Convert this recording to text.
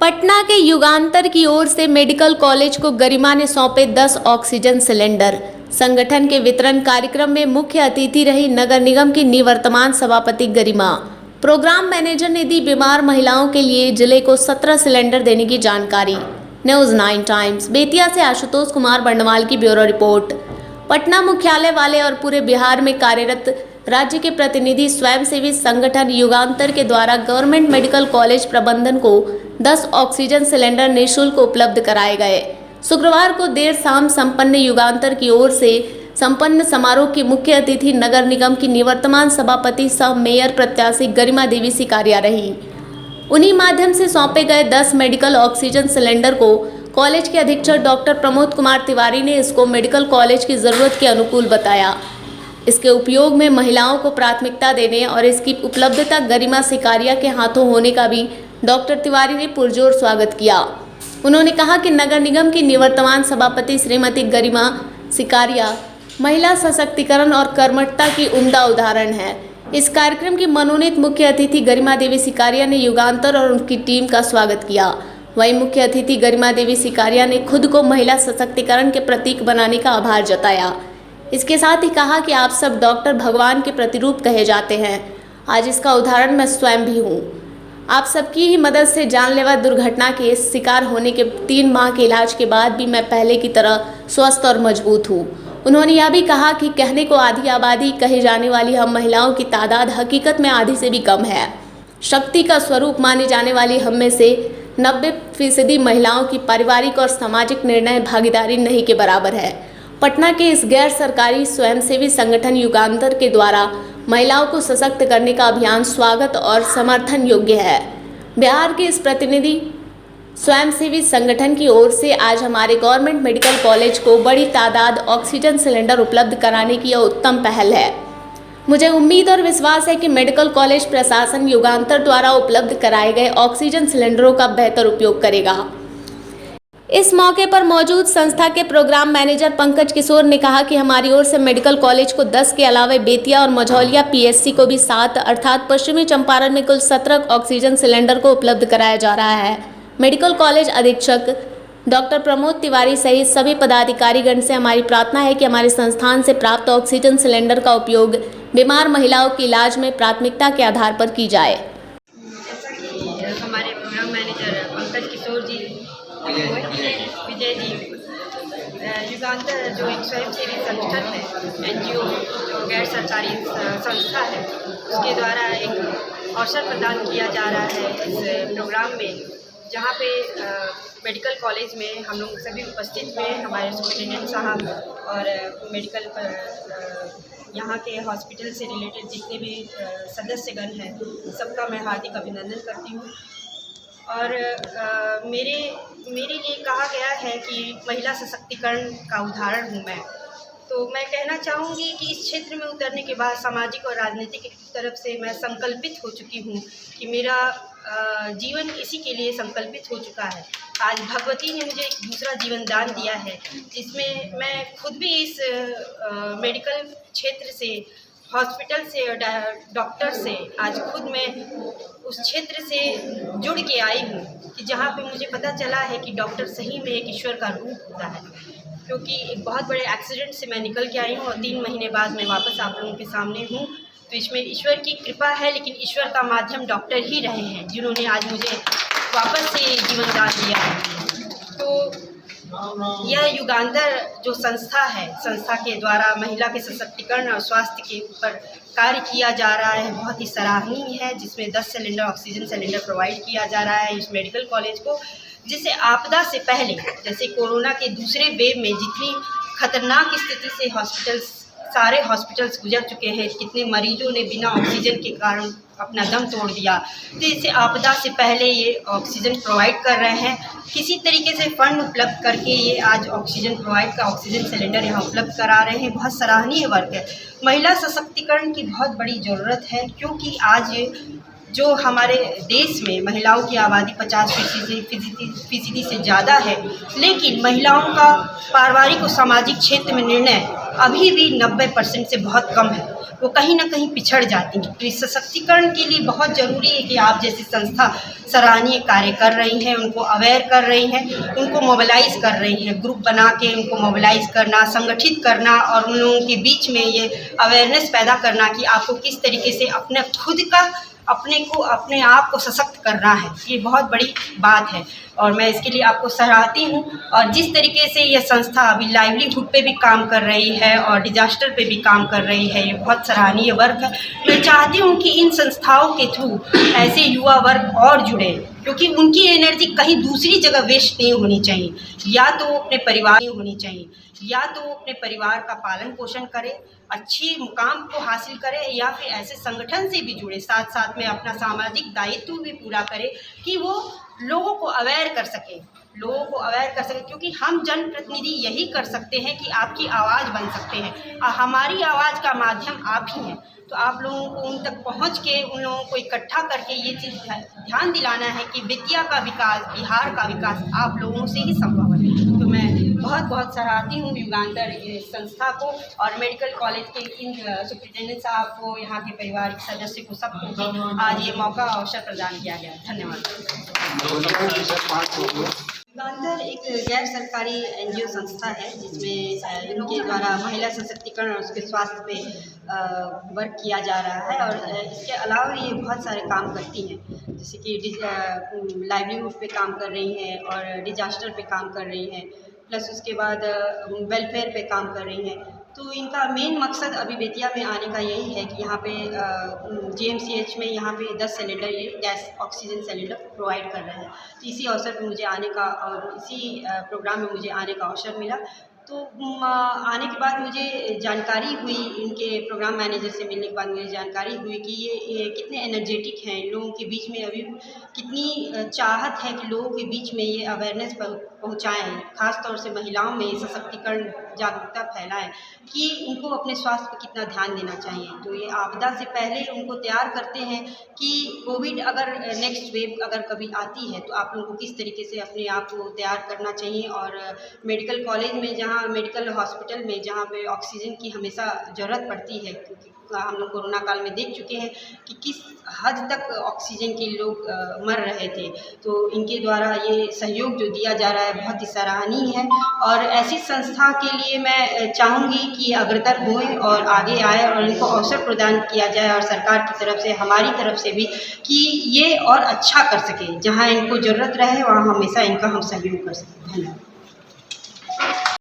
पटना के युगांतर की ओर से मेडिकल कॉलेज को गरिमा ने सौंपे 10 ऑक्सीजन सिलेंडर। संगठन के वितरण कार्यक्रम में मुख्य अतिथि रही नगर निगम की निवर्तमान सभापति गरिमा। प्रोग्राम मैनेजर ने दी बीमार महिलाओं के लिए जिले को 17 सिलेंडर देने की जानकारी। न्यूज़ 9 टाइम्स बेतिया से आशुतोष कुमार बंडवाल की ब्यूरो रिपोर्ट। पटना मुख्यालय वाले और पूरे बिहार में कार्यरत राज्य के प्रतिनिधि स्वयंसेवी संगठन युगांतर के द्वारा गवर्नमेंट मेडिकल कॉलेज प्रबंधन को 10 ऑक्सीजन सिलेंडर निःशुल्क उपलब्ध कराए गए। शुक्रवार को देर शाम संपन्न युगांतर की ओर से संपन्न समारोह की मुख्य अतिथि नगर निगम की निवर्तमान सभापति सह मेयर प्रत्याशी गरिमा देवी सिकारिया रही। उन्हीं माध्यम से सौंपे गए 10 मेडिकल ऑक्सीजन सिलेंडर को कॉलेज के अधीक्षक डॉक्टर प्रमोद कुमार तिवारी ने इसको मेडिकल कॉलेज की ज़रूरत के अनुकूल बताया। इसके उपयोग में महिलाओं को प्राथमिकता देने और इसकी उपलब्धता गरिमा सिकारिया के हाथों होने का भी डॉक्टर तिवारी ने पुरजोर स्वागत किया। उन्होंने कहा कि नगर निगम की निवर्तमान सभापति श्रीमती गरिमा सिकारिया महिला सशक्तिकरण और कर्मठता की उम्दा उदाहरण है। इस कार्यक्रम की मनोनीत मुख्य अतिथि गरिमा देवी सिकारिया ने युगांतर और उनकी टीम का स्वागत किया। वहीं मुख्य अतिथि गरिमा देवी सिकारिया ने खुद को महिला सशक्तिकरण के प्रतीक बनाने का आभार जताया। इसके साथ ही कहा कि आप सब डॉक्टर भगवान के प्रतिरूप कहे जाते हैं। आज इसका उदाहरण मैं स्वयं भी हूँ। आप सबकी ही मदद से जानलेवा दुर्घटना के शिकार होने के 3 माह के इलाज के बाद भी मैं पहले की तरह स्वस्थ और मजबूत हूँ। उन्होंने यह भी कहा कि कहने को आधी आबादी कही जाने वाली हम महिलाओं की तादाद हकीकत में आधी से भी कम है। शक्ति का स्वरूप मानी जाने वाली हम में से 90% महिलाओं की पारिवारिक और सामाजिक निर्णय भागीदारी नहीं के बराबर है। पटना के इस गैर सरकारी स्वयंसेवी संगठन युगांतर के द्वारा महिलाओं को सशक्त करने का अभियान स्वागत और समर्थन योग्य है। बिहार के इस प्रतिनिधि स्वयंसेवी संगठन की ओर से आज हमारे गवर्नमेंट मेडिकल कॉलेज को बड़ी तादाद ऑक्सीजन सिलेंडर उपलब्ध कराने की यह उत्तम पहल है। मुझे उम्मीद और विश्वास है कि मेडिकल कॉलेज प्रशासन युगांतर द्वारा उपलब्ध कराए गए ऑक्सीजन सिलेंडरों का बेहतर उपयोग करेगा। इस मौके पर मौजूद संस्था के प्रोग्राम मैनेजर पंकज किशोर ने कहा कि हमारी ओर से मेडिकल कॉलेज को 10 के अलावा बेतिया और मझौलिया पीएचसी को भी 7 अर्थात पश्चिमी चंपारण में कुल 17 ऑक्सीजन सिलेंडर को उपलब्ध कराया जा रहा है। मेडिकल कॉलेज अधीक्षक डॉक्टर प्रमोद तिवारी सहित सभी पदाधिकारीगण से हमारी प्रार्थना है कि हमारे संस्थान से प्राप्त ऑक्सीजन सिलेंडर का उपयोग बीमार महिलाओं के इलाज में प्राथमिकता के आधार पर की जाए। जैसा कि हमारे प्रोग्राम मैनेजर पंकज किशोर जी विजय जी युगांतर जो एक स्वयंसेवी संगठन है, एनजीओ जो गैर सरकारी संस्था है, उसके द्वारा एक अवसर प्रदान किया जा रहा है इस प्रोग्राम में, जहाँ पे मेडिकल कॉलेज में हम लोग सभी उपस्थित हुए। हमारे सुपरिटेंडेंट साहब और मेडिकल यहाँ के हॉस्पिटल से रिलेटेड जितने भी सदस्यगण हैं, सबका मैं हार्दिक अभिनंदन करती हूँ। और मेरे लिए कहा गया है कि महिला सशक्तिकरण का उदाहरण हूँ मैं। तो मैं कहना चाहूँगी कि इस क्षेत्र में उतरने के बाद सामाजिक और राजनीतिक तरफ से मैं संकल्पित हो चुकी हूँ कि मेरा जीवन इसी के लिए संकल्पित हो चुका है। आज भगवती ने मुझे एक दूसरा जीवन दान दिया है, जिसमें मैं खुद भी इस मेडिकल क्षेत्र से, हॉस्पिटल से और डॉक्टर से आज खुद मैं उस क्षेत्र से जुड़ के आई हूँ कि जहाँ पे मुझे पता चला है कि डॉक्टर सही में एक ईश्वर का रूप होता है। क्योंकि एक बहुत बड़े एक्सीडेंट से मैं निकल के आई हूँ और 3 महीने बाद मैं वापस आप लोगों के सामने हूँ। तो इसमें ईश्वर की कृपा है, लेकिन ईश्वर का माध्यम डॉक्टर ही रहे हैं जिन्होंने आज मुझे वापस से जीवन दान दिया है। तो यह युगांतर जो संस्था है, संस्था के द्वारा महिला के सशक्तिकरण और स्वास्थ्य के ऊपर कार्य किया जा रहा है, बहुत ही सराहनीय है। जिसमें 10 सिलेंडर ऑक्सीजन सिलेंडर प्रोवाइड किया जा रहा है इस मेडिकल कॉलेज को, जिससे आपदा से पहले, जैसे कोरोना के दूसरे वेव में जितनी खतरनाक स्थिति से सारे हॉस्पिटल्स गुजर चुके हैं, कितने मरीजों ने बिना ऑक्सीजन के कारण अपना दम तोड़ दिया, तो इसे आपदा से पहले ये ऑक्सीजन प्रोवाइड कर रहे हैं। किसी तरीके से फंड उपलब्ध करके ये आज ऑक्सीजन सिलेंडर यहाँ उपलब्ध करा रहे हैं। बहुत सराहनीय वर्क है। महिला सशक्तिकरण की बहुत बड़ी ज़रूरत है, क्योंकि आज जो हमारे देश में महिलाओं की आबादी 50% से ज़्यादा है, लेकिन महिलाओं का पारिवारिक और सामाजिक क्षेत्र में निर्णय अभी भी 90% से बहुत कम है। वो कहीं ना कहीं पिछड़ जाती हैं। तो इस सशक्तिकरण के लिए बहुत ज़रूरी है कि आप जैसी संस्था सराहनीय कार्य कर रही हैं, उनको अवेयर कर रही हैं, उनको मोबिलाइज़ कर रही हैं, ग्रुप बना के उनको मोबिलाइज़ करना, संगठित करना और उन लोगों के बीच में ये अवेयरनेस पैदा करना कि आपको किस तरीके से अपने आप को सशक्त करना है। ये बहुत बड़ी बात है और मैं इसके लिए आपको सराहती हूँ। और जिस तरीके से ये संस्था अभी लाइवलीहुड पे भी काम कर रही है और डिजास्टर पे भी काम कर रही है, ये बहुत सराहनीय वर्क है। मैं चाहती हूँ कि इन संस्थाओं के थ्रू ऐसे युवा वर्ग और जुड़े, क्योंकि उनकी एनर्जी कहीं दूसरी जगह वेस्ट नहीं होनी चाहिए। या तो वो अपने परिवार में होनी चाहिए, या तो वो अपने परिवार का पालन पोषण करे, अच्छी मुकाम को हासिल करे, या फिर ऐसे संगठन से भी जुड़े, साथ साथ में अपना सामाजिक दायित्व भी पूरा करे कि वो लोगों को अवेयर कर सके, क्योंकि हम जनप्रतिनिधि यही कर सकते हैं कि आपकी आवाज़ बन सकते हैं और हमारी आवाज़ का माध्यम आप ही हैं। तो आप लोगों को उन तक पहुंच के उन लोगों को इकट्ठा करके ये चीज़ ध्यान दिलाना है कि बेतिया का विकास, बिहार का विकास आप लोगों से ही संभव है। तो मैं बहुत बहुत सराहती हूँ युगांतर संस्था को और मेडिकल कॉलेज के इन सुप्रिटेंडेंट साहब को, यहाँ के पारिवारिक सदस्य को, सबको आज ये मौका अवसर प्रदान किया गया। धन्यवाद। युगांतर एक गैर सरकारी NGO संस्था है जिसमें इनके द्वारा महिला सशक्तिकरण और उसके स्वास्थ्य पे वर्क किया जा रहा है। और इसके अलावा ये बहुत सारे काम करती हैं, जैसे कि लाइवलीहुड पे काम कर रही हैं और डिजास्टर पे काम कर रही हैं, प्लस उसके बाद वेलफेयर पे काम कर रही हैं। तो इनका मेन मकसद अभी बेतिया में आने का यही है कि यहाँ पे GMCH में यहाँ पे 10 सिलेंडर ये गैस ऑक्सीजन सिलेंडर प्रोवाइड कर रहे हैं। तो इसी अवसर पे मुझे आने का और इसी प्रोग्राम में मुझे आने का अवसर मिला। तो आने के बाद मुझे जानकारी हुई, इनके प्रोग्राम मैनेजर से मिलने के बाद मुझे जानकारी हुई कि ये कितने एनर्जेटिक हैं, लोगों के बीच में अभी कितनी चाहत है कि लोगों के बीच में ये अवेयरनेस पहुँचाएँ, ख़ास तौर से महिलाओं में सशक्तिकरण जागरूकता फैलाएं कि उनको अपने स्वास्थ्य पर कितना ध्यान देना चाहिए। तो ये आपदा से पहले उनको तैयार करते हैं कि कोविड अगर नेक्स्ट वेव अगर कभी आती है तो आप लोगों को किस तरीके से अपने आप को तैयार करना चाहिए। और मेडिकल कॉलेज में, जहाँ मेडिकल हॉस्पिटल में जहाँ पे ऑक्सीजन की हमेशा ज़रूरत पड़ती है, क्योंकि हम लोग कोरोना काल में देख चुके हैं कि किस हद तक ऑक्सीजन के लोग मर रहे थे। तो इनके द्वारा ये सहयोग जो दिया जा रहा है बहुत ही सराहनीय है। और ऐसी संस्था के लिए मैं चाहूँगी कि अग्रतर हुए और आगे आए और इनको अवसर प्रदान किया जाए, और सरकार की तरफ से, हमारी तरफ से भी, कि ये और अच्छा कर सके। जहाँ इनको ज़रूरत रहे वहाँ हमेशा इनका हम सहयोग कर सकें। धन्यवाद।